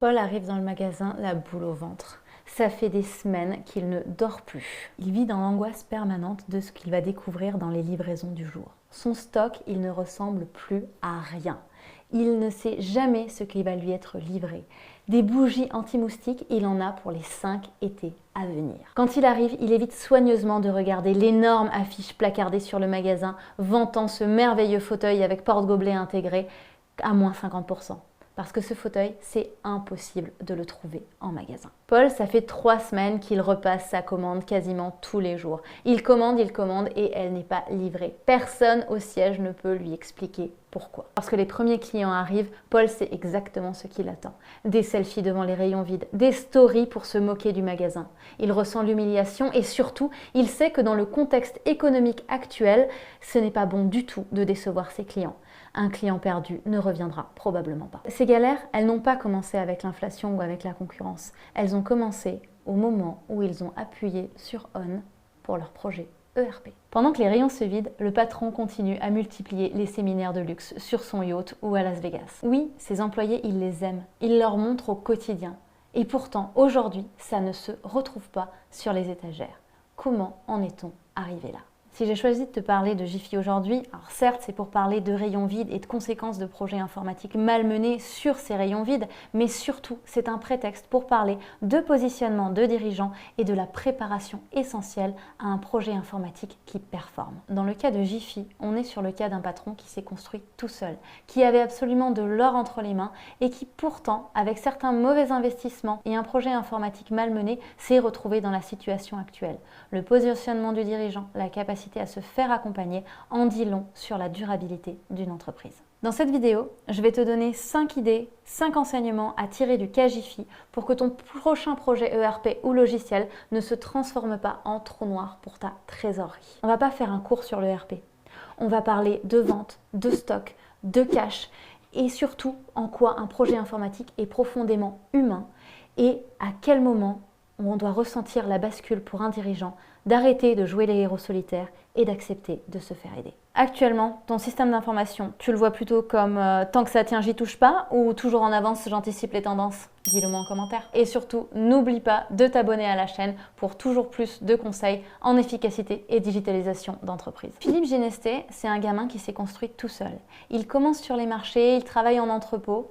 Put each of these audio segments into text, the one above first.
Paul arrive dans le magasin, la boule au ventre. Ça fait des semaines qu'il ne dort plus. Il vit dans l'angoisse permanente de ce qu'il va découvrir dans les livraisons du jour. Son stock, il ne ressemble plus à rien. Il ne sait jamais ce qui va lui être livré. Des bougies anti-moustiques, il en a pour les 5 étés à venir. Quand il arrive, il évite soigneusement de regarder l'énorme affiche placardée sur le magasin vantant ce merveilleux fauteuil avec porte-gobelet intégré à moins 50%. Parce que ce fauteuil, c'est impossible de le trouver en magasin. Paul, ça fait 3 semaines qu'il repasse sa commande quasiment tous les jours. Il commande et elle n'est pas livrée. Personne au siège ne peut lui expliquer pourquoi. Lorsque les premiers clients arrivent, Paul sait exactement ce qu'il attend. Des selfies devant les rayons vides, des stories pour se moquer du magasin. Il ressent l'humiliation et surtout, il sait que dans le contexte économique actuel, ce n'est pas bon du tout de décevoir ses clients. Un client perdu ne reviendra probablement pas. Ces galères, elles n'ont pas commencé avec l'inflation ou avec la concurrence. Elles ont commencé au moment où ils ont appuyé sur On pour leur projet ERP. Pendant que les rayons se vident, le patron continue à multiplier les séminaires de luxe sur son yacht ou à Las Vegas. Oui, ses employés, il les aime. Il leur montre au quotidien. Et pourtant, aujourd'hui, ça ne se retrouve pas sur les étagères. Comment en est-on arrivé là ? Si j'ai choisi de te parler de Jiffy aujourd'hui, alors certes c'est pour parler de rayons vides et de conséquences de projets informatiques malmenés sur ces rayons vides, mais surtout c'est un prétexte pour parler de positionnement de dirigeants et de la préparation essentielle à un projet informatique qui performe. Dans le cas de Jiffy, on est sur le cas d'un patron qui s'est construit tout seul, qui avait absolument de l'or entre les mains et qui pourtant, avec certains mauvais investissements et un projet informatique malmené, s'est retrouvé dans la situation actuelle. Le positionnement du dirigeant, la capacité à se faire accompagner en dit long sur la durabilité d'une entreprise. Dans cette vidéo, je vais te donner 5 idées, 5 enseignements à tirer du cas Jiffy pour que ton prochain projet ERP ou logiciel ne se transforme pas en trou noir pour ta trésorerie. On ne va pas faire un cours sur l'ERP. On va parler de vente, de stock, de cash et surtout en quoi un projet informatique est profondément humain et à quel moment on doit ressentir la bascule pour un dirigeant d'arrêter de jouer les héros solitaires et d'accepter de se faire aider. Actuellement, ton système d'information, tu le vois plutôt comme tant que ça tient, j'y touche pas ou toujours en avance, j'anticipe les tendances? Dis-le moi en commentaire. Et surtout, n'oublie pas de t'abonner à la chaîne pour toujours plus de conseils en efficacité et digitalisation d'entreprise. Philippe Ginesté, c'est un gamin qui s'est construit tout seul. Il commence sur les marchés, il travaille en entrepôt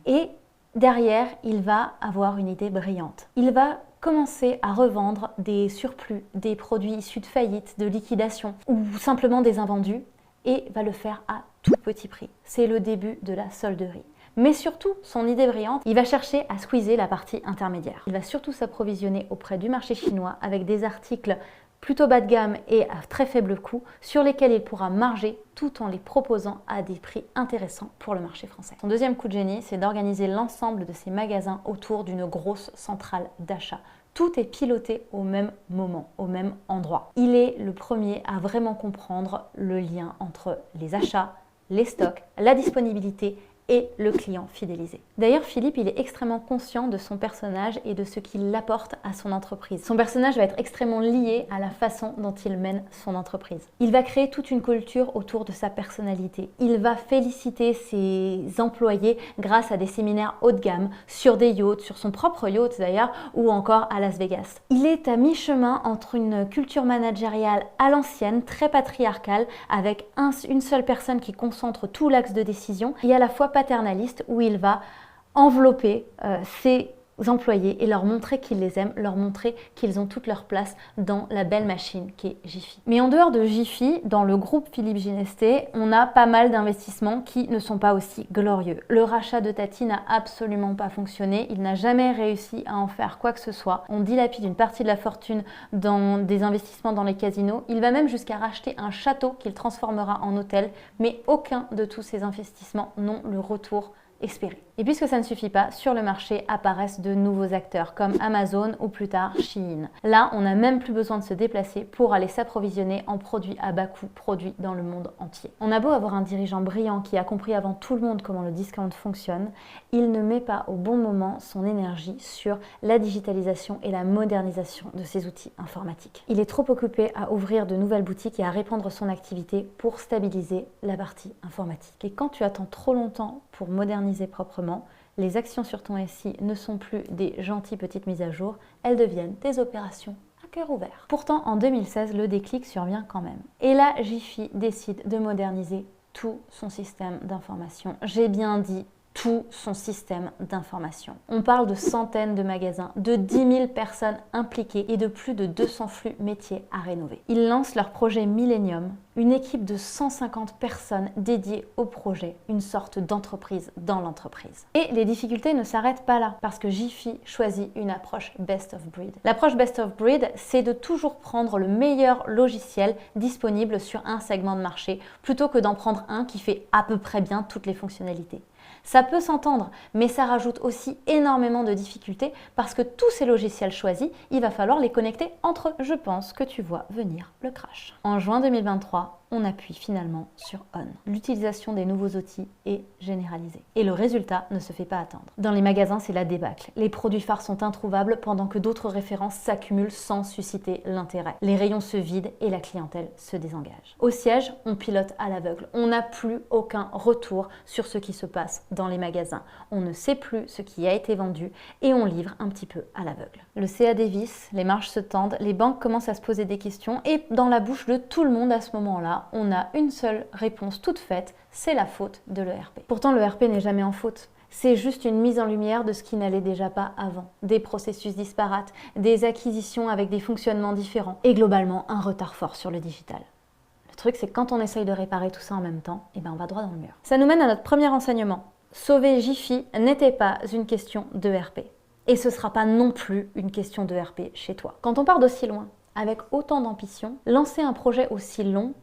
et derrière, il va avoir une idée brillante. Il va commencer à revendre des surplus, des produits issus de faillite, de liquidation ou simplement des invendus et va le faire à tout petit prix. C'est le début de la solderie. Mais surtout, son idée brillante, il va chercher à squeezer la partie intermédiaire. Il va surtout s'approvisionner auprès du marché chinois avec des articles plutôt bas de gamme et à très faible coût sur lesquels il pourra marger tout en les proposant à des prix intéressants pour le marché français. Son deuxième coup de génie, c'est d'organiser l'ensemble de ses magasins autour d'une grosse centrale d'achat. Tout est piloté au même moment, au même endroit. Il est le premier à vraiment comprendre le lien entre les achats, les stocks, la disponibilité et le client fidélisé. D'ailleurs, Philippe, il est extrêmement conscient de son personnage et de ce qu'il apporte à son entreprise. Son personnage va être extrêmement lié à la façon dont il mène son entreprise. Il va créer toute une culture autour de sa personnalité. Il va féliciter ses employés grâce à des séminaires haut de gamme, sur des yachts, sur son propre yacht d'ailleurs, ou encore à Las Vegas. Il est à mi-chemin entre une culture managériale à l'ancienne, très patriarcale, avec une seule personne qui concentre tout l'axe de décision, et à la fois paternaliste où il va envelopper ses employés et leur montrer qu'il les aime, leur montrer qu'ils ont toute leur place dans la belle machine qu'est Jiffy. Mais en dehors de Jiffy, dans le groupe Philippe Ginesté, on a pas mal d'investissements qui ne sont pas aussi glorieux. Le rachat de Tati n'a absolument pas fonctionné, il n'a jamais réussi à en faire quoi que ce soit. On dilapide une partie de la fortune dans des investissements dans les casinos. Il va même jusqu'à racheter un château qu'il transformera en hôtel, mais aucun de tous ces investissements n'ont le retour espéré. Et puisque ça ne suffit pas, sur le marché apparaissent de nouveaux acteurs comme Amazon ou plus tard Shein. Là, on n'a même plus besoin de se déplacer pour aller s'approvisionner en produits à bas coût, produits dans le monde entier. On a beau avoir un dirigeant brillant qui a compris avant tout le monde comment le discount fonctionne, il ne met pas au bon moment son énergie sur la digitalisation et la modernisation de ses outils informatiques. Il est trop occupé à ouvrir de nouvelles boutiques et à répandre son activité pour stabiliser la partie informatique. Et quand tu attends trop longtemps pour moderniser proprement, Les actions sur ton SI ne sont plus des gentilles petites mises à jour, elles deviennent des opérations à cœur ouvert. Pourtant, en 2016, le déclic survient quand même. Et là, Jiffy décide de moderniser tout son système d'information. J'ai bien dit tout son système d'information. On parle de centaines de magasins, de 10 000 personnes impliquées et de plus de 200 flux métiers à rénover. Ils lancent leur projet Millennium, une équipe de 150 personnes dédiées au projet, une sorte d'entreprise dans l'entreprise. Et les difficultés ne s'arrêtent pas là, parce que Jiffy choisit une approche best of breed. L'approche best of breed, c'est de toujours prendre le meilleur logiciel disponible sur un segment de marché, plutôt que d'en prendre un qui fait à peu près bien toutes les fonctionnalités. Ça peut s'entendre, mais ça rajoute aussi énormément de difficultés parce que tous ces logiciels choisis, il va falloir les connecter entre eux. Je pense que tu vois venir le crash. En juin 2023, on appuie finalement sur On. L'utilisation des nouveaux outils est généralisée. Et le résultat ne se fait pas attendre. Dans les magasins, c'est la débâcle. Les produits phares sont introuvables pendant que d'autres références s'accumulent sans susciter l'intérêt. Les rayons se vident et la clientèle se désengage. Au siège, on pilote à l'aveugle. On n'a plus aucun retour sur ce qui se passe dans les magasins. On ne sait plus ce qui a été vendu et on livre un petit peu à l'aveugle. Le CA dévisse, les marges se tendent, les banques commencent à se poser des questions et dans la bouche de tout le monde à ce moment-là, on a une seule réponse toute faite, c'est la faute de l'ERP. Pourtant, l'ERP n'est jamais en faute. C'est juste une mise en lumière de ce qui n'allait déjà pas avant. Des processus disparates, des acquisitions avec des fonctionnements différents et globalement un retard fort sur le digital. Le truc, c'est que quand on essaye de réparer tout ça en même temps, on va droit dans le mur. Ça nous mène à notre premier enseignement. Sauver Jiffy n'était pas une question d'ERP. Et ce ne sera pas non plus une question d'ERP chez toi. Quand on part d'aussi loin, avec autant d'ambition, lancer un projet aussi long,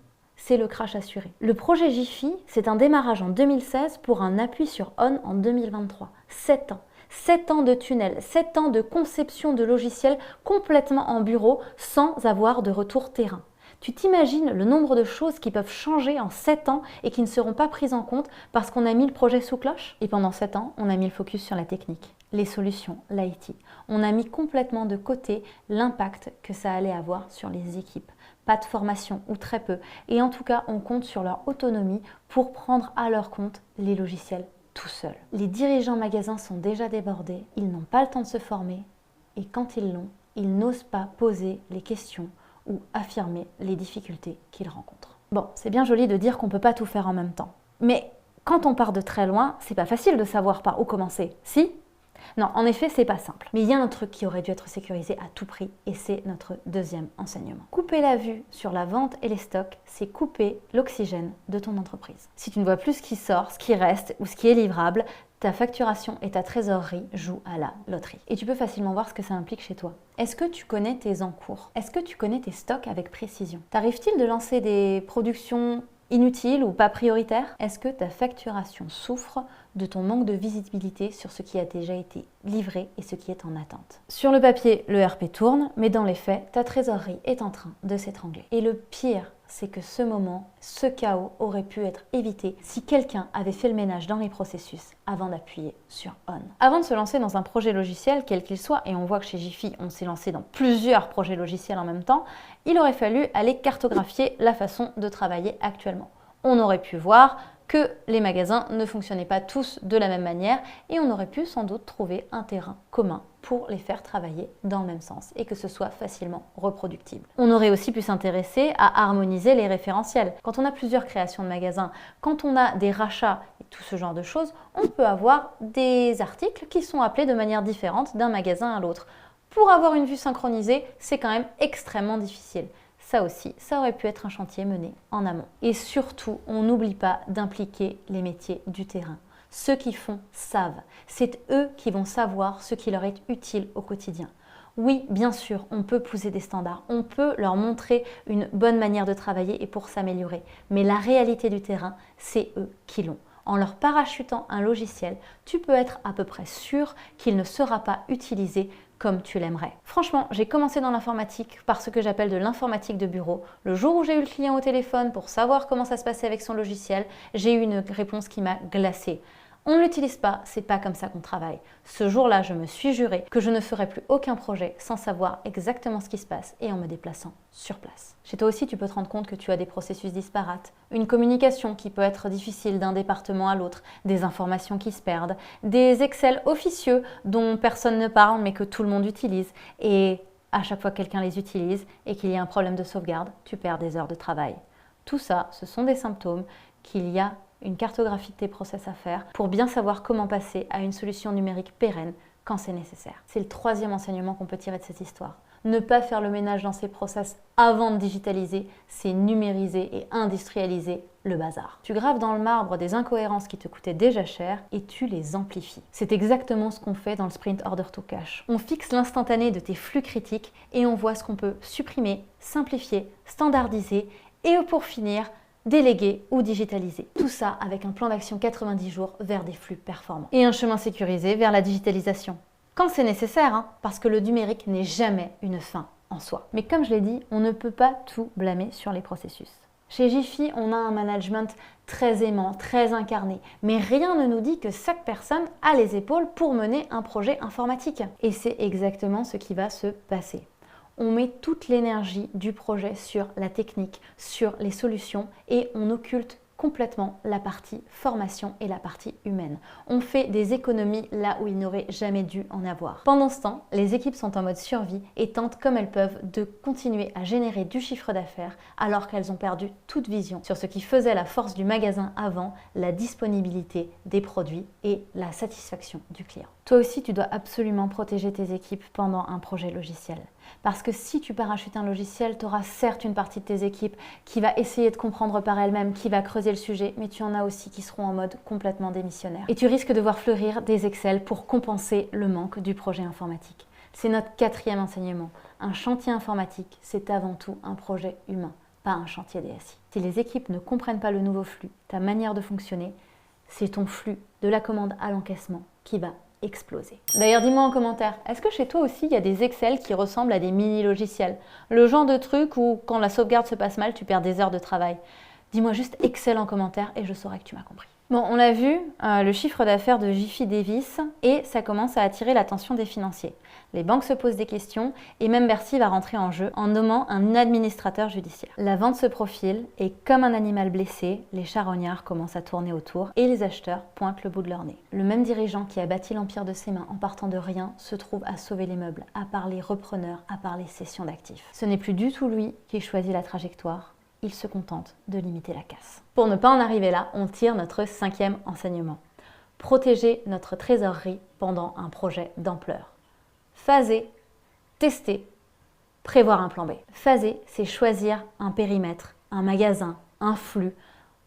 c'est le crash assuré. Le projet Jiffy, c'est un démarrage en 2016 pour un appui sur On en 2023. 7 ans. 7 ans de tunnel, 7 ans de conception de logiciels complètement en bureau sans avoir de retour terrain. Tu t'imagines le nombre de choses qui peuvent changer en 7 ans et qui ne seront pas prises en compte parce qu'on a mis le projet sous cloche? Et pendant 7 ans, on a mis le focus sur la technique, les solutions, l'IT. On a mis complètement de côté l'impact que ça allait avoir sur les équipes. Pas de formation ou très peu. Et en tout cas, on compte sur leur autonomie pour prendre à leur compte les logiciels tout seuls. Les dirigeants magasins sont déjà débordés, ils n'ont pas le temps de se former et quand ils l'ont, ils n'osent pas poser les questions ou affirmer les difficultés qu'ils rencontrent. Bon, c'est bien joli de dire qu'on ne peut pas tout faire en même temps. Mais quand on part de très loin, c'est pas facile de savoir par où commencer. Si? Non, en effet, c'est pas simple. Mais il y a un truc qui aurait dû être sécurisé à tout prix et c'est notre deuxième enseignement. Couper la vue sur la vente et les stocks, c'est couper l'oxygène de ton entreprise. Si tu ne vois plus ce qui sort, ce qui reste ou ce qui est livrable, ta facturation et ta trésorerie jouent à la loterie. Et tu peux facilement voir ce que ça implique chez toi. Est-ce que tu connais tes encours? Est-ce que tu connais tes stocks avec précision? T'arrive-t-il de lancer des productions inutiles ou pas prioritaires? Est-ce que ta facturation souffre de ton manque de visibilité sur ce qui a déjà été livré et ce qui est en attente? Sur le papier, le RP tourne, mais dans les faits, ta trésorerie est en train de s'étrangler. Et le pire, c'est que ce moment, ce chaos aurait pu être évité si quelqu'un avait fait le ménage dans les processus avant d'appuyer sur On. Avant de se lancer dans un projet logiciel, quel qu'il soit, et on voit que chez Jiffy, on s'est lancé dans plusieurs projets logiciels en même temps, il aurait fallu aller cartographier la façon de travailler actuellement. On aurait pu voir que les magasins ne fonctionnaient pas tous de la même manière et on aurait pu sans doute trouver un terrain commun pour les faire travailler dans le même sens et que ce soit facilement reproductible. On aurait aussi pu s'intéresser à harmoniser les référentiels. Quand on a plusieurs créations de magasins, quand on a des rachats et tout ce genre de choses, on peut avoir des articles qui sont appelés de manière différente d'un magasin à l'autre. Pour avoir une vue synchronisée, c'est quand même extrêmement difficile. Ça aussi, ça aurait pu être un chantier mené en amont. Et surtout, on n'oublie pas d'impliquer les métiers du terrain. Ceux qui font savent. C'est eux qui vont savoir ce qui leur est utile au quotidien. Oui, bien sûr, on peut pousser des standards, on peut leur montrer une bonne manière de travailler et pour s'améliorer. Mais la réalité du terrain, c'est eux qui l'ont. En leur parachutant un logiciel, tu peux être à peu près sûr qu'il ne sera pas utilisé comme tu l'aimerais. Franchement, j'ai commencé dans l'informatique par ce que j'appelle de l'informatique de bureau. Le jour où j'ai eu le client au téléphone pour savoir comment ça se passait avec son logiciel, j'ai eu une réponse qui m'a glacée. On ne l'utilise pas, c'est pas comme ça qu'on travaille. Ce jour-là, je me suis juré que je ne ferais plus aucun projet sans savoir exactement ce qui se passe et en me déplaçant sur place. Chez toi aussi, tu peux te rendre compte que tu as des processus disparates, une communication qui peut être difficile d'un département à l'autre, des informations qui se perdent, des Excel officieux dont personne ne parle mais que tout le monde utilise et à chaque fois que quelqu'un les utilise et qu'il y a un problème de sauvegarde, tu perds des heures de travail. Tout ça, ce sont des symptômes qu'il y a une cartographie de tes process à faire pour bien savoir comment passer à une solution numérique pérenne quand c'est nécessaire. C'est le troisième enseignement qu'on peut tirer de cette histoire. Ne pas faire le ménage dans ses process avant de digitaliser, c'est numériser et industrialiser le bazar. Tu graves dans le marbre des incohérences qui te coûtaient déjà cher et tu les amplifies. C'est exactement ce qu'on fait dans le sprint Order to Cash. On fixe l'instantané de tes flux critiques et on voit ce qu'on peut supprimer, simplifier, standardiser et pour finir, déléguer ou digitaliser. Tout ça avec un plan d'action 90 jours vers des flux performants. Et un chemin sécurisé vers la digitalisation. Quand c'est nécessaire, parce que le numérique n'est jamais une fin en soi. Mais comme je l'ai dit, on ne peut pas tout blâmer sur les processus. Chez Jiffy, on a un management très aimant, très incarné, mais rien ne nous dit que chaque personne a les épaules pour mener un projet informatique. Et c'est exactement ce qui va se passer. On met toute l'énergie du projet sur la technique, sur les solutions et on occulte complètement la partie formation et la partie humaine. On fait des économies là où il n'aurait jamais dû en avoir. Pendant ce temps, les équipes sont en mode survie et tentent comme elles peuvent de continuer à générer du chiffre d'affaires alors qu'elles ont perdu toute vision sur ce qui faisait la force du magasin avant, la disponibilité des produits et la satisfaction du client. Toi aussi, tu dois absolument protéger tes équipes pendant un projet logiciel. Parce que si tu parachutes un logiciel, tu auras certes une partie de tes équipes qui va essayer de comprendre par elle-même, qui va creuser le sujet, mais tu en as aussi qui seront en mode complètement démissionnaire. Et tu risques de voir fleurir des Excel pour compenser le manque du projet informatique. C'est notre quatrième enseignement. Un chantier informatique, c'est avant tout un projet humain, pas un chantier DSI. Si les équipes ne comprennent pas le nouveau flux, ta manière de fonctionner, c'est ton flux de la commande à l'encaissement qui va exploser. D'ailleurs, dis-moi en commentaire, est-ce que chez toi aussi il y a des Excel qui ressemblent à des mini-logiciels? Le genre de truc où quand la sauvegarde se passe mal, tu perds des heures de travail. Dis-moi juste Excel en commentaire et je saurai que tu m'as compris. Bon, on l'a vu, le chiffre d'affaires de Jiffy dévisse et ça commence à attirer l'attention des financiers. Les banques se posent des questions et même Bercy va rentrer en jeu en nommant un administrateur judiciaire. La vente se profile et comme un animal blessé, les charognards commencent à tourner autour et les acheteurs pointent le bout de leur nez. Le même dirigeant qui a bâti l'empire de ses mains en partant de rien se trouve à sauver les meubles, à part les repreneurs, à part les cessions d'actifs. Ce n'est plus du tout lui qui choisit la trajectoire. Il se contente de limiter la casse. Pour ne pas en arriver là, on tire notre cinquième enseignement. Protéger notre trésorerie pendant un projet d'ampleur. Phaser, tester, prévoir un plan B. Phaser, c'est choisir un périmètre, un magasin, un flux,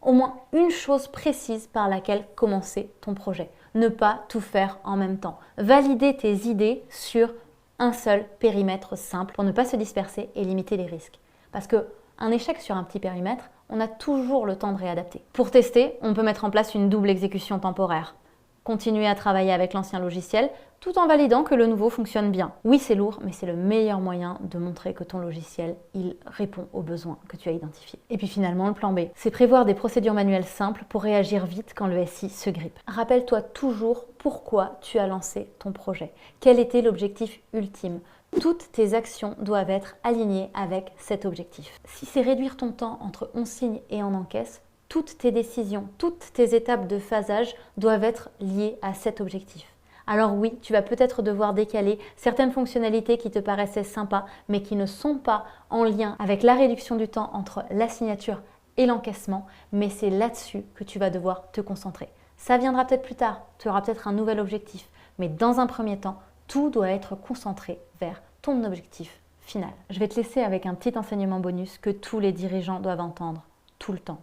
au moins une chose précise par laquelle commencer ton projet. Ne pas tout faire en même temps. Valider tes idées sur un seul périmètre simple pour ne pas se disperser et limiter les risques. Parce que un échec sur un petit périmètre, on a toujours le temps de réadapter. Pour tester, on peut mettre en place une double exécution temporaire. Continuer à travailler avec l'ancien logiciel tout en validant que le nouveau fonctionne bien. Oui, c'est lourd, mais c'est le meilleur moyen de montrer que ton logiciel, il répond aux besoins que tu as identifiés. Et puis finalement, le plan B, c'est prévoir des procédures manuelles simples pour réagir vite quand le SI se grippe. Rappelle-toi toujours pourquoi tu as lancé ton projet. Quel était l'objectif ultime ? Toutes tes actions doivent être alignées avec cet objectif. Si c'est réduire ton temps entre on signe et on encaisse, toutes tes décisions, toutes tes étapes de phasage doivent être liées à cet objectif. Alors oui, tu vas peut-être devoir décaler certaines fonctionnalités qui te paraissaient sympas, mais qui ne sont pas en lien avec la réduction du temps entre la signature et l'encaissement, mais c'est là-dessus que tu vas devoir te concentrer. Ça viendra peut-être plus tard, tu auras peut-être un nouvel objectif, mais dans un premier temps, tout doit être concentré vers ton objectif final. Je vais te laisser avec un petit enseignement bonus que tous les dirigeants doivent entendre tout le temps.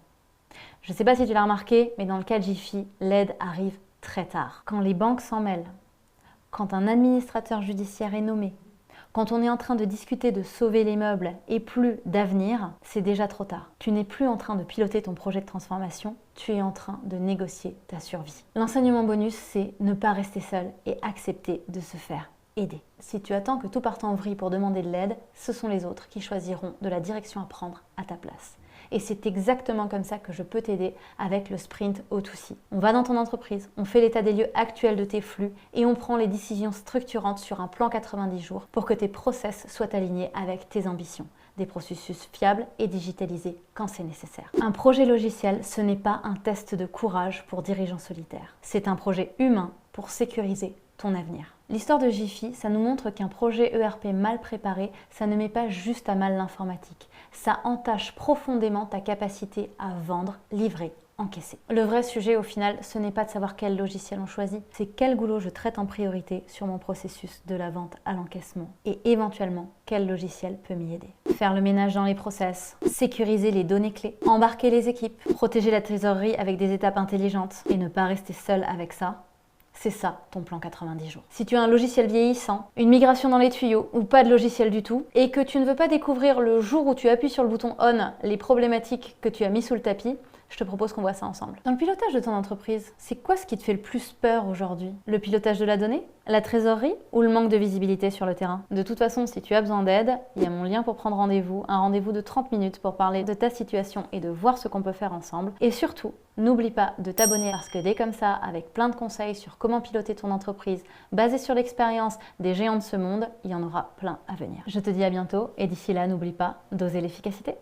Je ne sais pas si tu l'as remarqué, mais dans le cas de Jiffy, l'aide arrive très tard. Quand les banques s'en mêlent, quand un administrateur judiciaire est nommé, quand on est en train de discuter de sauver les meubles et plus d'avenir, c'est déjà trop tard. Tu n'es plus en train de piloter ton projet de transformation, tu es en train de négocier ta survie. L'enseignement bonus, c'est ne pas rester seul et accepter de se faire aider. Si tu attends que tout parte en vrille pour demander de l'aide, ce sont les autres qui choisiront de la direction à prendre à ta place. Et c'est exactement comme ça que je peux t'aider avec le sprint O2C. On va dans ton entreprise, on fait l'état des lieux actuel de tes flux et on prend les décisions structurantes sur un plan 90 jours pour que tes process soient alignés avec tes ambitions. Des processus fiables et digitalisés quand c'est nécessaire. Un projet logiciel, ce n'est pas un test de courage pour dirigeants solitaires. C'est un projet humain pour sécuriser ton avenir. L'histoire de Jiffy, ça nous montre qu'un projet ERP mal préparé, ça ne met pas juste à mal l'informatique. Ça entache profondément ta capacité à vendre, livrer, encaisser. Le vrai sujet au final, ce n'est pas de savoir quel logiciel on choisit, c'est quel goulot je traite en priorité sur mon processus de la vente à l'encaissement et éventuellement quel logiciel peut m'y aider. Faire le ménage dans les process, sécuriser les données clés, embarquer les équipes, protéger la trésorerie avec des étapes intelligentes et ne pas rester seul avec ça. C'est ça ton plan 90 jours. Si tu as un logiciel vieillissant, une migration dans les tuyaux ou pas de logiciel du tout et que tu ne veux pas découvrir le jour où tu appuies sur le bouton on les problématiques que tu as mis sous le tapis, je te propose qu'on voit ça ensemble. Dans le pilotage de ton entreprise, c'est quoi ce qui te fait le plus peur aujourd'hui? Le pilotage de la donnée? La trésorerie? Ou le manque de visibilité sur le terrain? De toute façon, si tu as besoin d'aide, il y a mon lien pour prendre rendez-vous, un rendez-vous de 30 minutes pour parler de ta situation et de voir ce qu'on peut faire ensemble. Et surtout, n'oublie pas de t'abonner parce que dès comme ça, avec plein de conseils sur comment piloter ton entreprise, basés sur l'expérience des géants de ce monde, il y en aura plein à venir. Je te dis à bientôt et d'ici là, n'oublie pas d'oser l'efficacité.